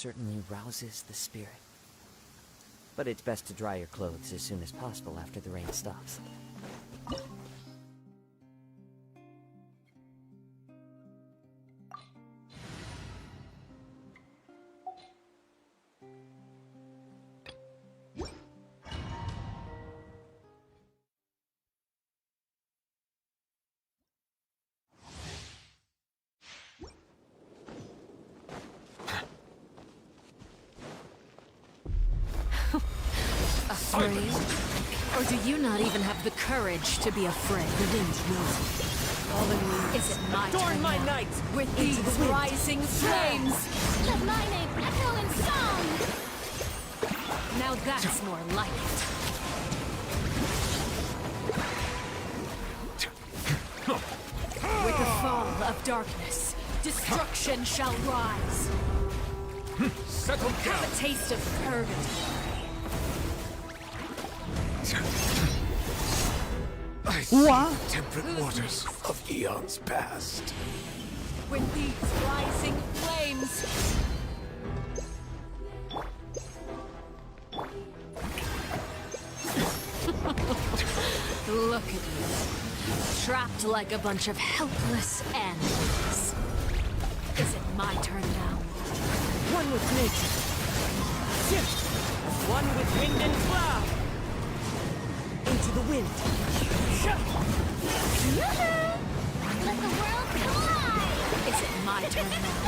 certainly rouses the spirit. But it's best to dry your clothes as soon as possible after the rain stops. Afraid? Or do you not even have the courage to be afraid? The wind knows me. Falling leaves. Is it my Adorn turn my now? night With into these the wind. rising flames! Let my name echo in song! Now that's more like it. With the fall of darkness, destruction shall rise. Settle Have down! a taste of purgatory. I see temperate waters of eons past. With these rising flames. Look at you. Trapped like a bunch of helpless animals. Is it my turn now? One with nature. Shift. One with wind and cloud. Into the wind. Yoo-hoo! Let the world collide! Is it my turn now?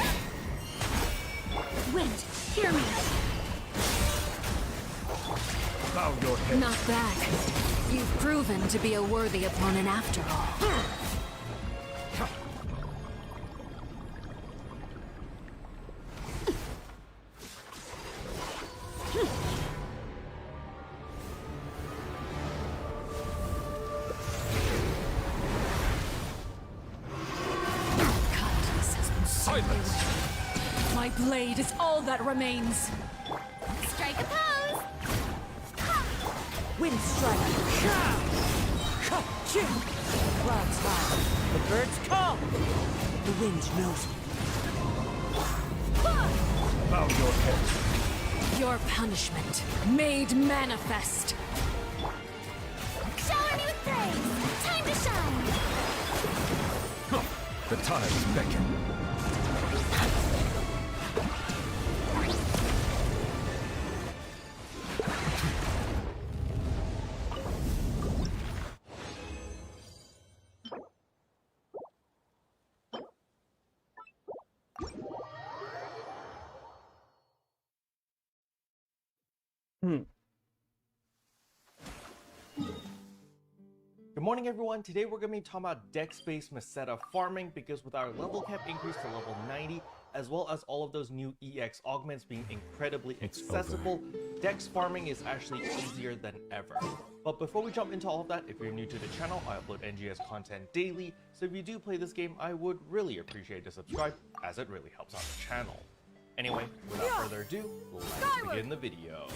Wind, hear me! Bow your head. Not bad. You've proven to be a worthy opponent after all. Kindness has been Silence! My blade is all that remains. Strike a pose! Wind strike. Clouds high. The birds call. The wind knows me. Bow your head. Your punishment made manifest. Shower me with praise! Time to shine! The tides beckon. Good morning everyone, today we're going to be talking about dex-based Meseta farming because with our level cap increase to level 90 as well as all of those new EX augments being incredibly accessible, dex farming is actually easier than ever. But before we jump into all of that, if you're new to the channel, I upload NGS content daily, so if you do play this game, I would really appreciate a subscribe as it really helps out the channel. Anyway, without further ado, let's begin the video.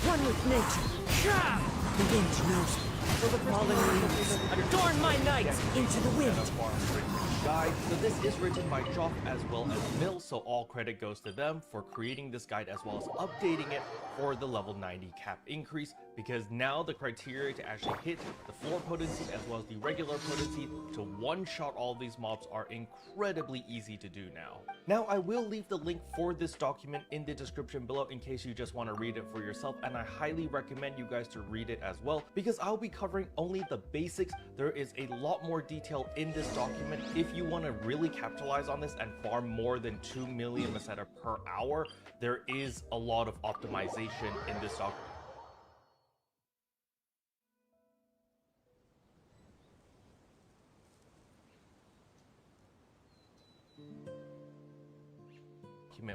One with nature. The wind knows me. For the falling leaves. Adorn my night into the wind. Guide. So this is written by Joff as well as Mill, so all credit goes to them for creating this guide as well as updating it for the level 90 cap increase, because now the criteria to actually hit the floor potency as well as the regular potency to one-shot all these mobs are incredibly easy to do now. Now I will leave the link for this document in the description below in case you just want to read it for yourself, and I highly recommend you guys to read it as well because I'll be covering only the basics. There is a lot more detail in this document if you want to really capitalize on this and farm more than 2 million Meseta per hour. There is a lot of optimization in this document.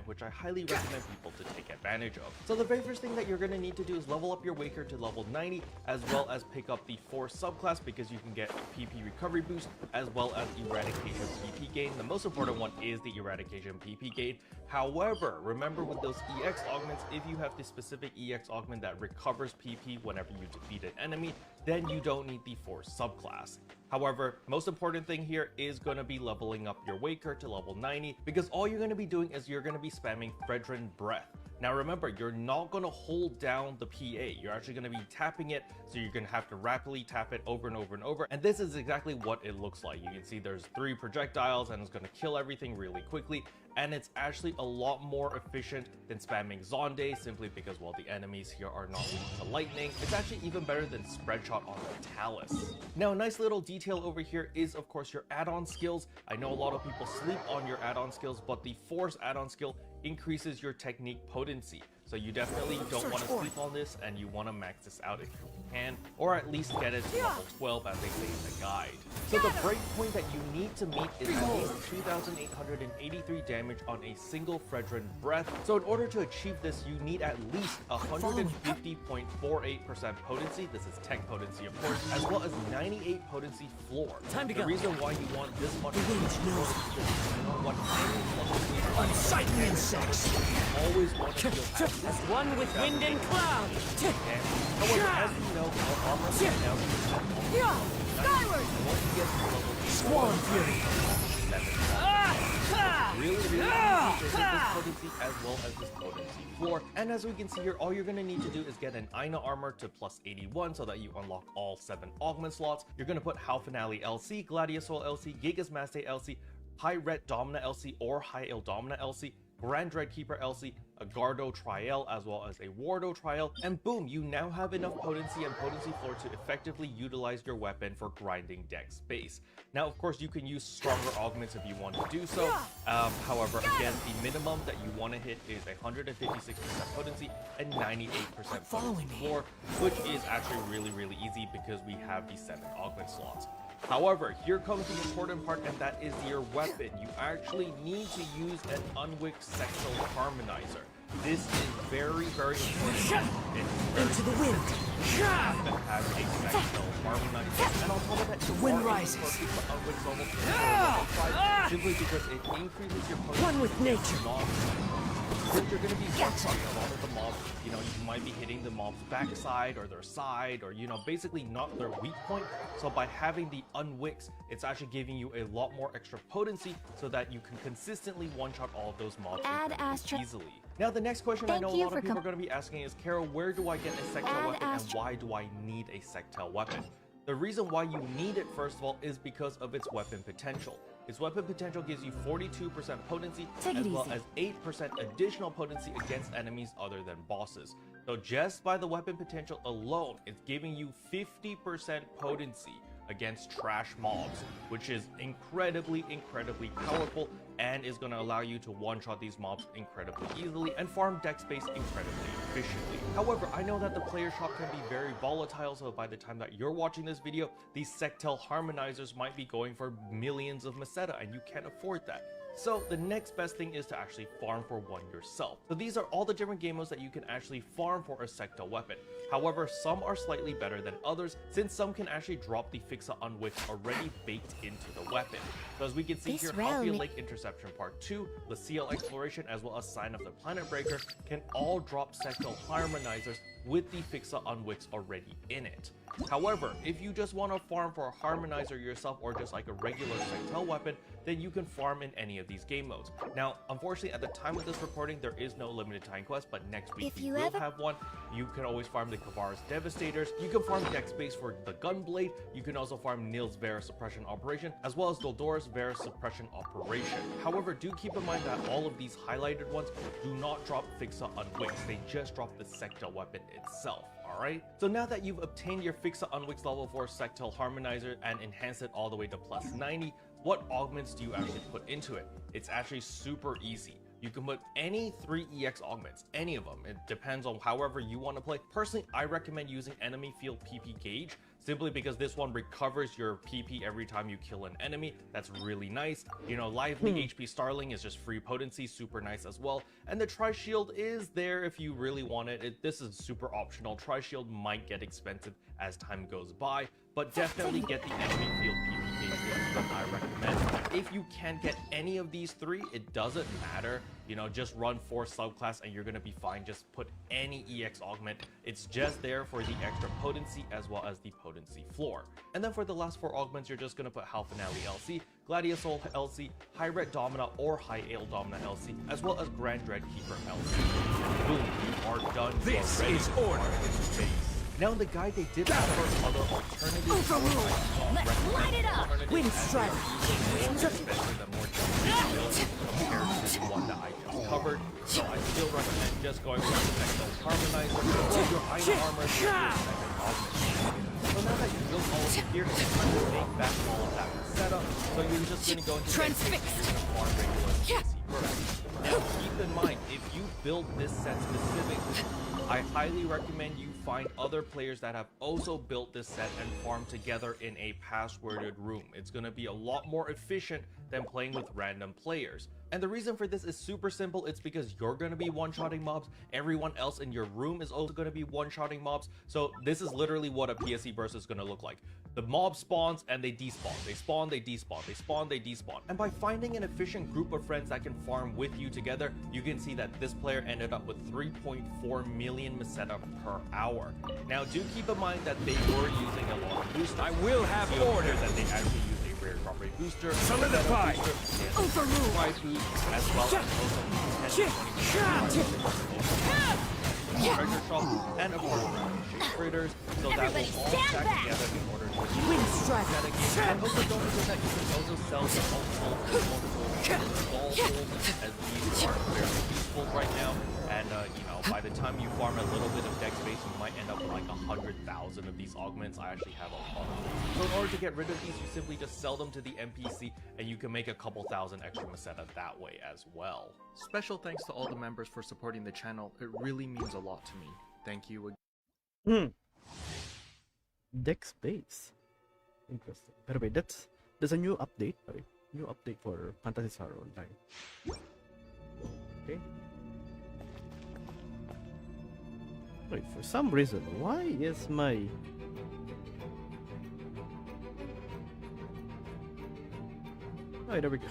Which I highly recommend people to take advantage of. So the very first thing that you're going to need to do is level up your Waker to level 90 as well as pick up the 4 subclass because you can get PP recovery boost as well as eradication PP gain. The most important one is the eradication PP gain. However, remember with those EX augments, if you have the specific EX augment that recovers PP whenever you defeat an enemy, then you don't need the Force subclass. However, most important thing here is going to be leveling up your Waker to level 90, because all you're going to be doing is you're going to be spamming Fredrin Breath. Now remember, you're not going to hold down the PA, you're actually going to be tapping it, so you're going to have to rapidly tap it over and over and over, and this is exactly what it looks like. You can see there's 3 projectiles and it's going to kill everything really quickly, and it's actually a lot more efficient than spamming Zonde, simply because, well, the enemies here are not weak to lightning. It's actually even better than Spread Shot on the Talus. Now, a nice little detail over here is, of course, your add-on skills. I know a lot of people sleep on your add-on skills, but the Force add-on skill increases your technique potency. So you definitely don't want to sleep on this, and you want to max this out if you can, or at least get it to level 12 as they say in the guide. So the breakpoint that you need to meet is at least 2,883 damage on a single Fredrin Breath. So in order to achieve this, you need at least 150.48% potency, this is tech potency of course, as well as 98 potency floor. Time to go. The reason why you want this much potency is because you know what, Unsightly insects! always want to feel As one with wind and cloud! however, as we know, our armor can now be Skyward! once you get to level Squall Fury! 7, really easy to hit this potency as well as this potency floor. And as we can see here, all you're going to need to do is get an Aina armor to plus 81 so that you unlock all 7 augment slots. You're going to put Hal Finale LC, Gladiosol LC, Gigas Maste LC, High Ret Domina LC or High Il Domina LC, Grand Dreadkeeper LC, a Gardo Trial, as well as a Wardo Trial, and boom, you now have enough potency and potency floor to effectively utilize your weapon for grinding deck space. Now, of course, you can use stronger augments if you want to do so. However, again, the minimum that you want to hit is 156% potency and 98% potency floor, which is actually really easy because we have the 7 augment slots. However, here comes the important part, and that is your weapon. You actually need to use an unwick sectional harmonizer. This is very important. Into the wind! To have a sectional harmonizer. And on top of that, the wind rises. Simply because it increases your potency. One with nature. Since you're going to be one-shotting a lot of the mobs, you know, you might be hitting the mob's backside or their side, or, you know, basically not their weak point. So by having the unwicks, it's actually giving you a lot more extra potency so that you can consistently one-shot all of those mobs easily. Now, the next question I know a lot of people are going to be asking is, Carol, where do I get a sectel weapon and why do I need a sectel weapon? The reason why you need it, first of all, is because of its weapon potential. Its weapon potential gives you 42% potency, as well as 8% additional potency against enemies other than bosses. So just by the weapon potential alone, it's giving you 50% potency against trash mobs, which is incredibly powerful and is going to allow you to one-shot these mobs incredibly easily and farm deck space incredibly efficiently. However, I know that the player shop can be very volatile, so by the time that you're watching this video, these sectel harmonizers might be going for millions of Meseta, and you can't afford that. So the next best thing is to actually farm for one yourself. So these are all the different game modes that you can actually farm for a sectel weapon. However, some are slightly better than others, since some can actually drop the Fixa Unwix already baked into the weapon. So as we can see here, Halfia Lake Interception Part 2, Lucille Exploration, as well as Sign of the Planet Breaker can all drop sectel harmonizers with the Fixa Unwix already in it. However, if you just want to farm for a harmonizer yourself or just like a regular sectel weapon, then you can farm in any of these game modes. Now, unfortunately, at the time of this recording, there is no limited time quest, but next week we will have one. You can always farm the Kavara's Devastators, you can farm deck space for the Gunblade, you can also farm Nil's Vera Suppression Operation, as well as Doldora's Vera Suppression Operation. However, do keep in mind that all of these highlighted ones do not drop Fixa Unwix, they just drop the sectel weapon itself. Alright, so now that you've obtained your Fixa Unwix level 4 sectel harmonizer and enhanced it all the way to plus 90, what augments do you actually put into it? It's actually super easy. You can put any 3 EX augments, any of them. It depends on however you want to play. Personally, I recommend using Enemy Field PP Gauge, simply because this one recovers your PP every time you kill an enemy. That's really nice. You know, Lively HP Starling is just free potency, super nice as well. And the Tri-Shield is there if you really want it. This is super optional. Tri-Shield might get expensive as time goes by, but definitely get the Enemy Field PP Gauge is what I recommend. If you can't get any of these three, it doesn't matter. You know, just run 4 subclass and you're gonna be fine. Just put any EX augment. It's just there for the extra potency as well as the potency floor. And then for the last 4 augments, you're just gonna put Hal Finale LC, Gladiosol LC, High Red Domina or High Ale Domina LC, as well as Grand Dread Keeper LC. And boom, you are done. This is order. Now in the guide they did offer other alternatives. Let's light it up! Wind strike! Compared to the one that I just covered. So I still recommend just going with the next harmonizer, or your iron armor, so now that you built all of the gear, it's time to take back all of that setup. So you're just going to go into Transfixed. farm regular PC first. Now keep in mind, if you build this set specifically, I highly recommend you find other players that have also built this set and farm together in a passworded room. It's going to be a lot more efficient than playing with random players. And the reason for this is super simple. It's because you're going to be one-shotting mobs. Everyone else in your room is also going to be one-shotting mobs. So this is literally what a PSE burst is going to look like. The mob spawns and they despawn. They spawn, they despawn. They spawn, they despawn. And by finding an efficient group of friends that can farm with you together, you can see that this player ended up with 3.4 million Meseta per hour. Now do keep in mind that they were using a lot of boost. I will have order. That they actually use a rare property booster, Solidify. Overrule, as well as also treasure shop, and of course shape traders, so that Everybody will all stand stack back. together in order to Wind strike! and also don't forget that you can also sell the multiple install tools, as these are very useful right now. And you know, by the time you farm a little bit of deck space, you might end up with like 100,000 of these augments. I actually have a lot of them. So in order to get rid of these, you simply just sell them to the NPC, and you can make a couple thousand extra Meseta that way as well. Special thanks to all the members for supporting the channel. It really means a lot to me. Thank you again. Deck space. Interesting. By the way, there's a new update. Right? New update for Phantasy Star Online. Okay. Wait, for some reason, why is my oh, there we go.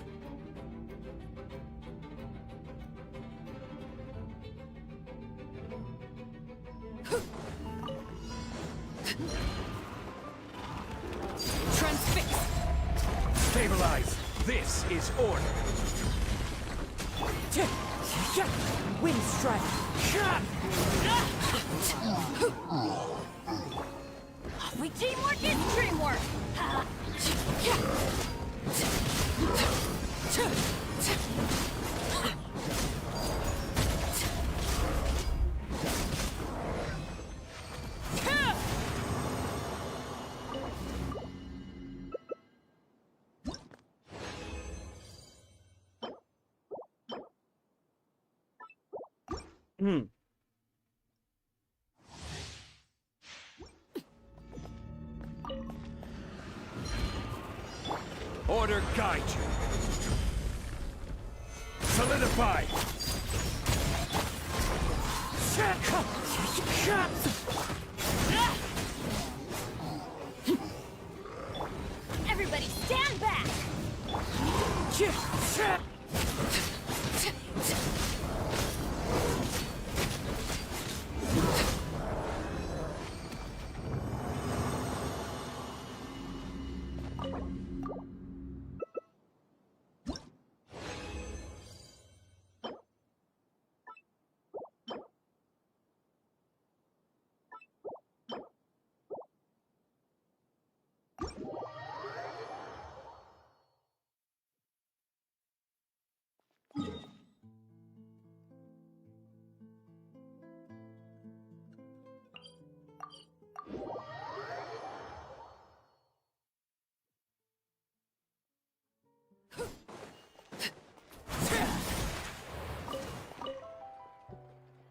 Transfixed! Stabilize. This is order. Wind strike! We teamwork is dreamwork! Order guide you. Solidify. Everybody stand back!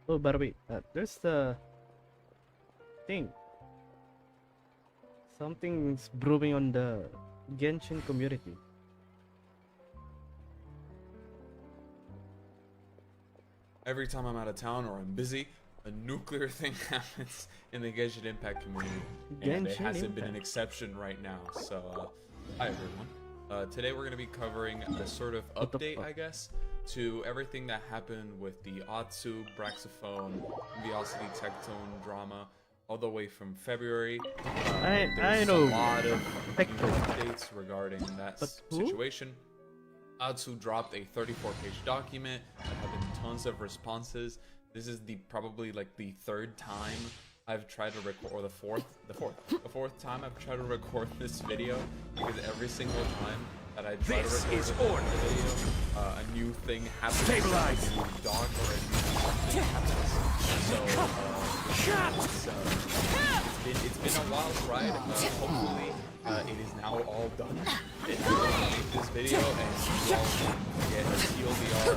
Oh, by the way, there's the thing. Something's brewing on the Genshin community. Every time I'm out of town or I'm busy, a nuclear thing happens in the Genshin Impact community. And it Genshin hasn't been an Impact. exception right now. So Hi everyone. Today we're going to be covering a sort of update, I guess, to everything that happened with the Atsu, Braxophone, Velocity Tectone drama all the way from February. I know. A lot of new updates regarding that situation. Atsu dropped a 34-page document that had been tons of responses. This is probably like the third time I've tried to record, or the fourth time I've tried to record this video, because every single time that I try to record the video, a new thing happens. Stabilize. A new dog or a new something happens. So it's been a wild ride. Hopefully it is now all done. And I will make this video and you all get a TLDR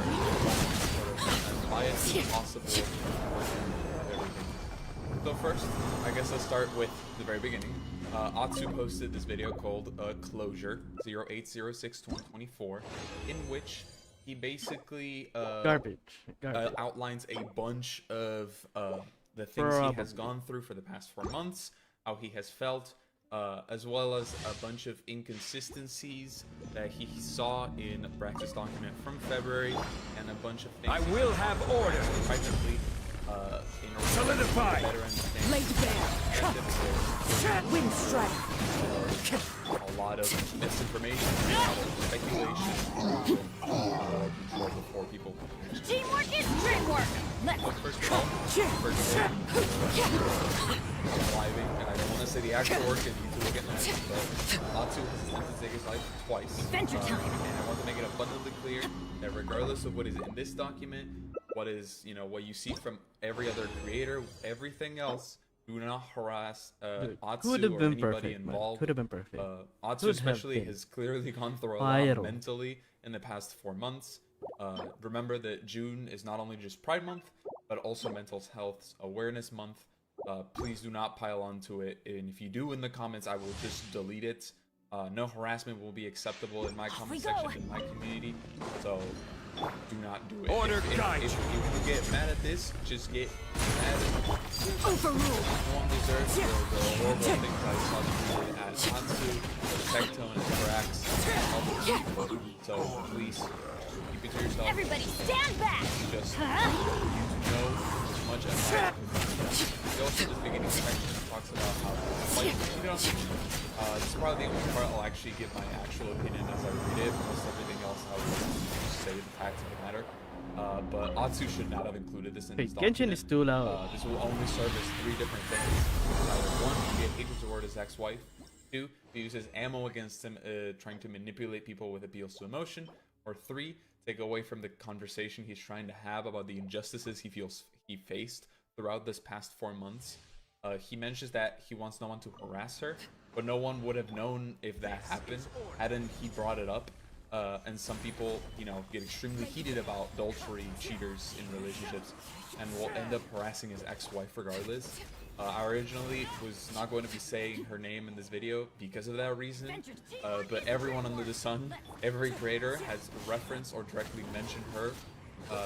as biased as possible version of everything. So first, I guess I'll start with the very beginning. Atsu posted this video called Closure 0806-2024, in which he basically Garbage. outlines a bunch of the things he has gone through for the past 4 months, how he has felt, as well as a bunch of inconsistencies that he saw in Brax's document from February, and a bunch of things. I will have order. Practically, in order Solidify. to better understand. Laid bare. Wind strike. A lot of misinformation, a lot of speculation before people. Teamwork is dreamwork. Let's First of all, driving, and I don't want to say the actual word because you two will get mad, but Atsu has attempted to take his life twice. Adventure time. And I want to make it abundantly clear that regardless of what is in this document, what is, what you see from every other creator, everything else, do not harass Atsu or anybody involved. Could have been perfect. Atsu especially has clearly gone through a lot mentally in the past 4 months. Remember that June is not only just Pride Month, but also Mental Health Awareness Month. Please do not pile onto it, and if you do in the comments, I will just delete it. No harassment will be acceptable in my comment section in my community, so do not do it. Order if you get mad at this, just get mad at overruled. No one deserves the horrible things I saw tweeted at Atsu, Tectone, and Brax, all the people. So please keep it to yourself. Everybody stand back. Just you know as much as I do. He also at the beginning section talks about how this is probably the only part I'll actually give my actual opinion as I read it. Most everything else I will just say the facts of the matter. But Atsu should not have included this in his document. Genshin is too loud. This will only serve as 3 different things. Either 1, he get hatred toward his ex-wife. 2, he uses ammo against him, trying to manipulate people with appeals to emotion. Or 3, take away from the conversation he's trying to have about the injustices he feels he faced throughout this past 4 months. He mentions that he wants no one to harass her, but no one would have known if that happened hadn't he brought it up. And some people, get extremely heated about adultery, cheaters in relationships, and will end up harassing his ex-wife regardless. I originally was not going to be saying her name in this video because of that reason, but everyone under the sun, every creator has referenced or directly mentioned her.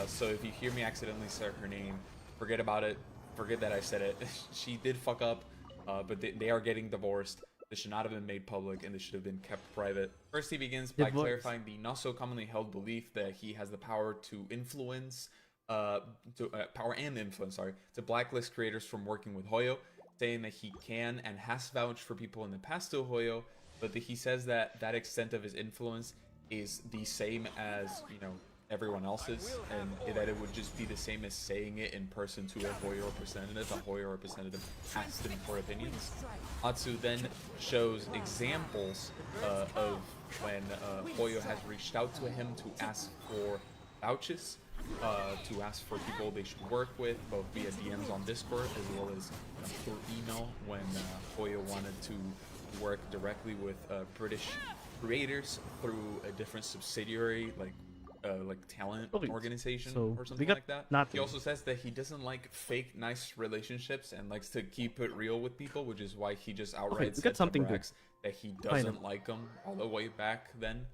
So if you hear me accidentally say her name, forget about it. Forget that I said it. She did fuck up, but they are getting divorced. This should not have been made public, and this should have been kept private. First, he begins by clarifying the not so commonly held belief that he has the power to influence, to blacklist creators from working with Hoyo, saying that he can and has vouched for people in the past to Hoyo, but that he says that that extent of his influence is the same as, everyone else's, and that it would just be the same as saying it in person to a Hoyo representative. A Hoyo representative asked him for opinions. Atsu then shows examples of when Hoyo has reached out to him to ask for vouchers, to ask for people they should work with, both via DMs on Discord as well as through email when Hoyo wanted to work directly with British creators through a different subsidiary, like talent organization or something like that. He also says that he doesn't like fake nice relationships and likes to keep it real with people, which is why he just outright said to Brax that he doesn't like him all the way back then.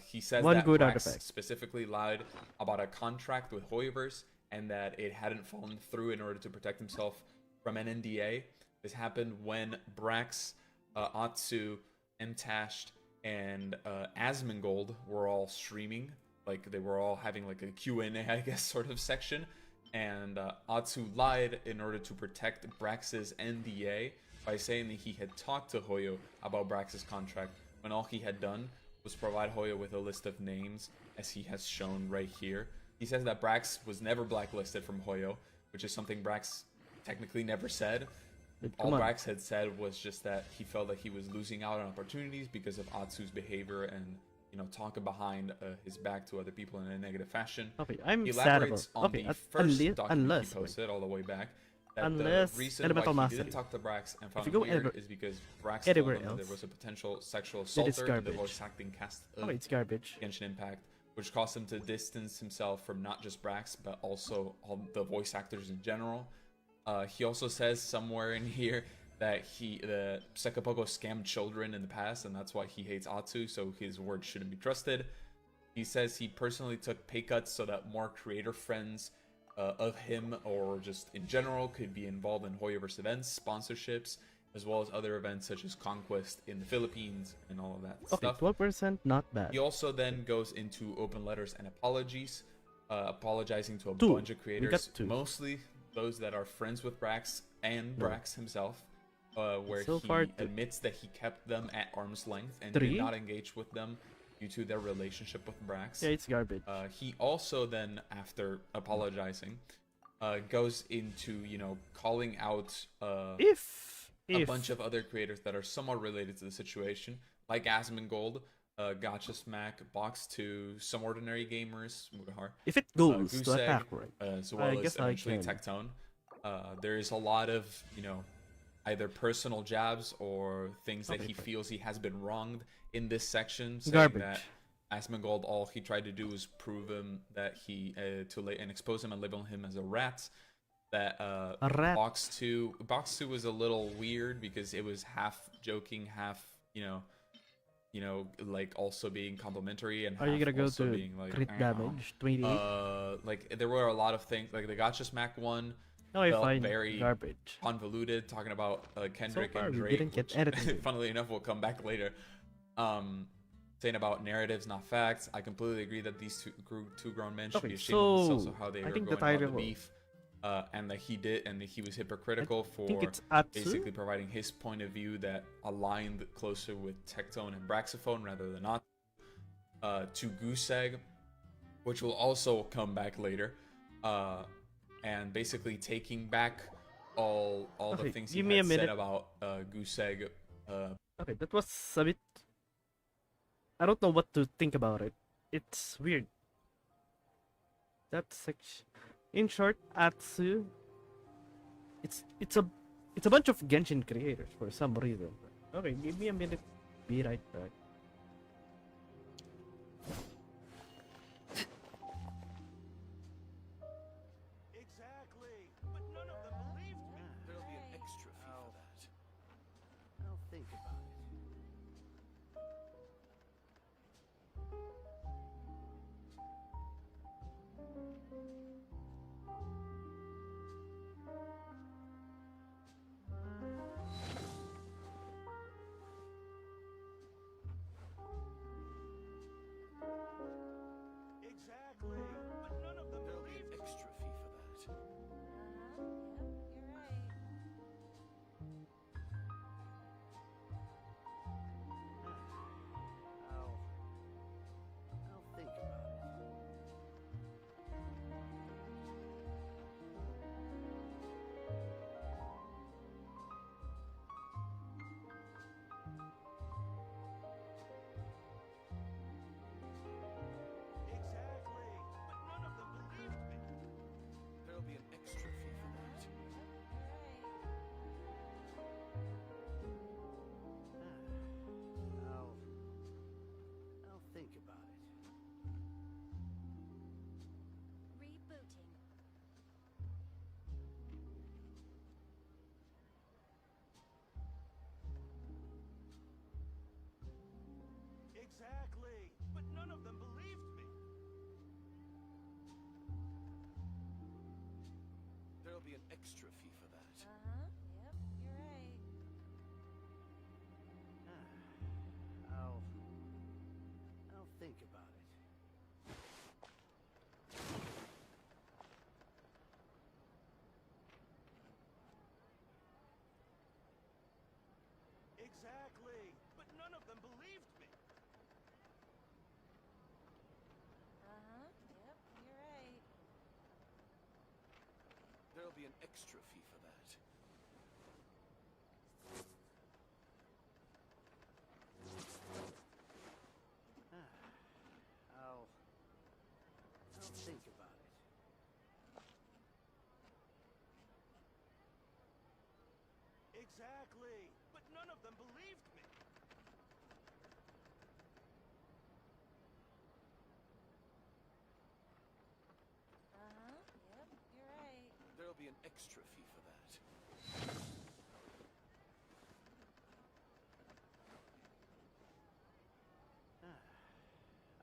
He says that Brax specifically lied about a contract with Hoyoverse and that it hadn't fallen through in order to protect himself from an NDA. This happened when Brax, Atsu, and Tashed and Asmongold were all streaming. Like, they were all having like a Q&A, I guess, sort of section. And Atsu lied in order to protect Brax's NDA by saying that he had talked to Hoyo about Brax's contract, when all he had done was provide Hoyo with a list of names, as he has shown right here. He says that Brax was never blacklisted from Hoyo, which is something Brax technically never said. All Brax had said was just that he felt that he was losing out on opportunities because of Atsu's behavior and, you know, talking behind his back to other people in a negative fashion. Okay, I'm He sad about. elaborates on the first document he posted all the way back. That Unless the reason Elemental why he Mastery. didn't talk to Brax and found If it you go weird ever- is because Brax told anywhere him that there else, was a potential sexual then it's assaulter in the garbage. voice acting cast of Okay, it's garbage. Genshin Impact, which caused him to distance himself from not just Brax, but also all the voice actors in general. He also says somewhere in here that the Sekapoko scammed children in the past, and that's why he hates Atsu, so his word shouldn't be trusted. He says he personally took pay cuts so that more creator friends of him, or just in general, could be involved in Hoyoverse events, sponsorships, as well as other events such as Conquest in the Philippines and all of that Okay, stuff. 12%, not bad. He also then goes into open letters and apologies, apologizing to a Two. bunch of We got creators, two. mostly those that are friends with Brax and No. Brax himself, where So he far, two. admits that he kept them at arm's length and Three. did not engage with them due to their relationship with Brax. Yeah, it's garbage. He also then, after apologizing, goes into, you know, calling out if a bunch of other creators that are somewhat related to the situation, like Asmongold, Gacha Smack, Box 2, Some Ordinary Gamers, Mugahar, if it goes to Goosegg, attack right, as well as guess I eventually can. Tectone. There is a lot of, you know, either personal jabs or things that Okay, he fine. feels he has been wronged in this section, saying Garbage. that Asmongold, all he tried to do was prove him that and expose him and label him as a rat. That A rat. Box 2 was a little weird because it was half joking, half, you know, like also being complimentary, and Are you half gonna go also to being like crit damage 28? like there were a lot of things, like the Gacha Smack one No, I felt find very garbage. convoluted, talking about Kendrick far, and we Drake, didn't get which, anything. funnily enough, we'll come back later. Saying about narratives, not facts. I completely agree that these two grown men should Okay, be ashamed of themselves so of how they I were think going the about the title- beef, and that he was hypocritical for think it's Atsu? basically providing his point of view that aligned closer with Tectone and Braxophone rather than not. To Goosegg, which will also come back later, and basically taking back all the Okay, things he give me a had said minute. about Goosegg. Okay, that was a bit. I don't know what to think about it. It's weird. That section. In short, Atsu. It's a bunch of Genshin creators for some reason. Okay, give me a minute. Be right back. Exactly. But none of them believed me. There'll be an extra fee for that. I'll think about it. Exactly. But none of them believed me. Extra fee for that. I'll think about it. Exactly. But none of them believed me. There'll be an extra fee for that. I'll think about it. Rebooting. Exactly. But none of them believed me. There'll be an extra fee for that. Yep, you're right. I'll be an extra fee for that. I'll think about it. Exactly, but none of them believed me. Yep, you're right. There'll be an extra fee for that.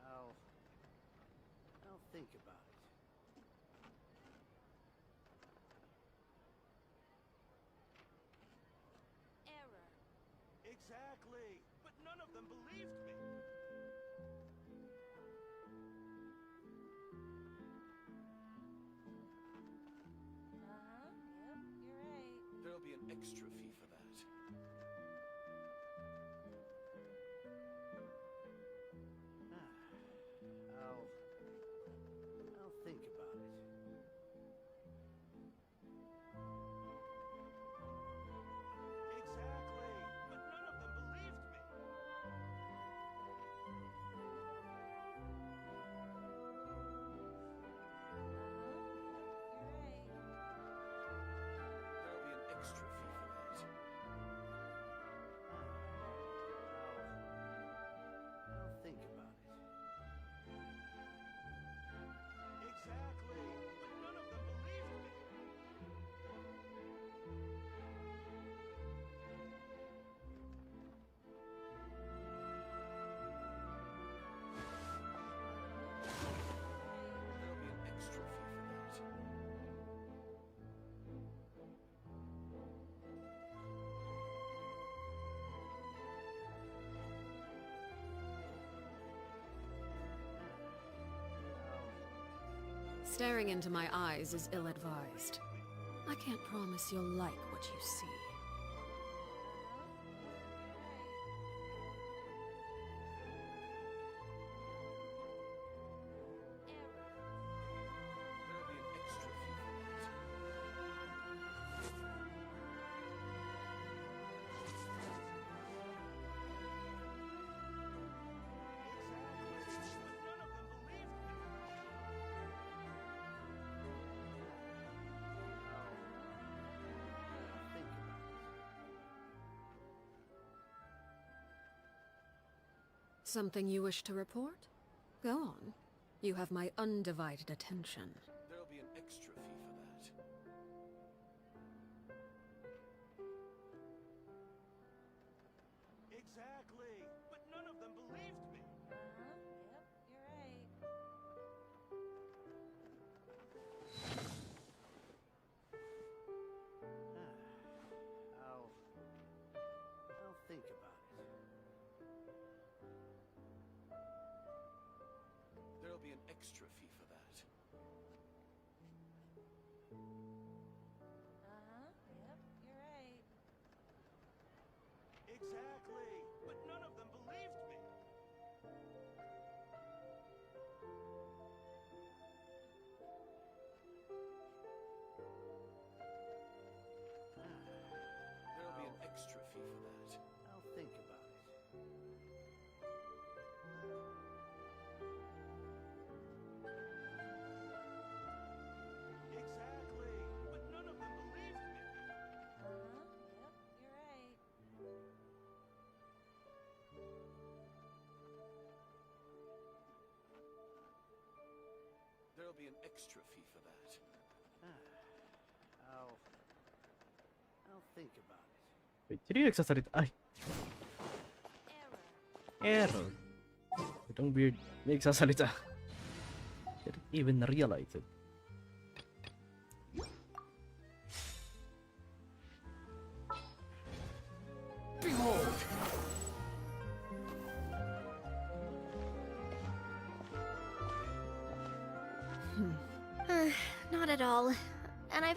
I'll think about it. Error. Exactly, but none of them believed me. Yep, you're right. There'll be an extra fee for that. I'll think about it. Exactly, but none of them believed me. Yep, you're right. There'll be an extra fee for that. I'll think about it. Exactly, but none of them believed me. There'll be an extra fee for that. Staring into my eyes is ill-advised. I can't promise you'll like what you see. There'll be an extra fee for that. Exactly, but none of them believed me. I'll think about it. Something you wish to report? Go on. You have my undivided attention. There'll be an extra fee for that. Exactly, but none of them believed me. Yep, you're right. I'll think about it. There'll be an extra fee for that. Yep, you're right. Exactly, but none of them believed me. There'll be an extra fee for that. I'll think about it. Exactly, but none of them believed me. Yep, you're right. There'll be an extra fee for that. I'll think about it. Wait, sino yung nagsasalita? Ay, Error. error. Itong weird. May nagsasalita. Didn't even realize it. Not at all. And I've asked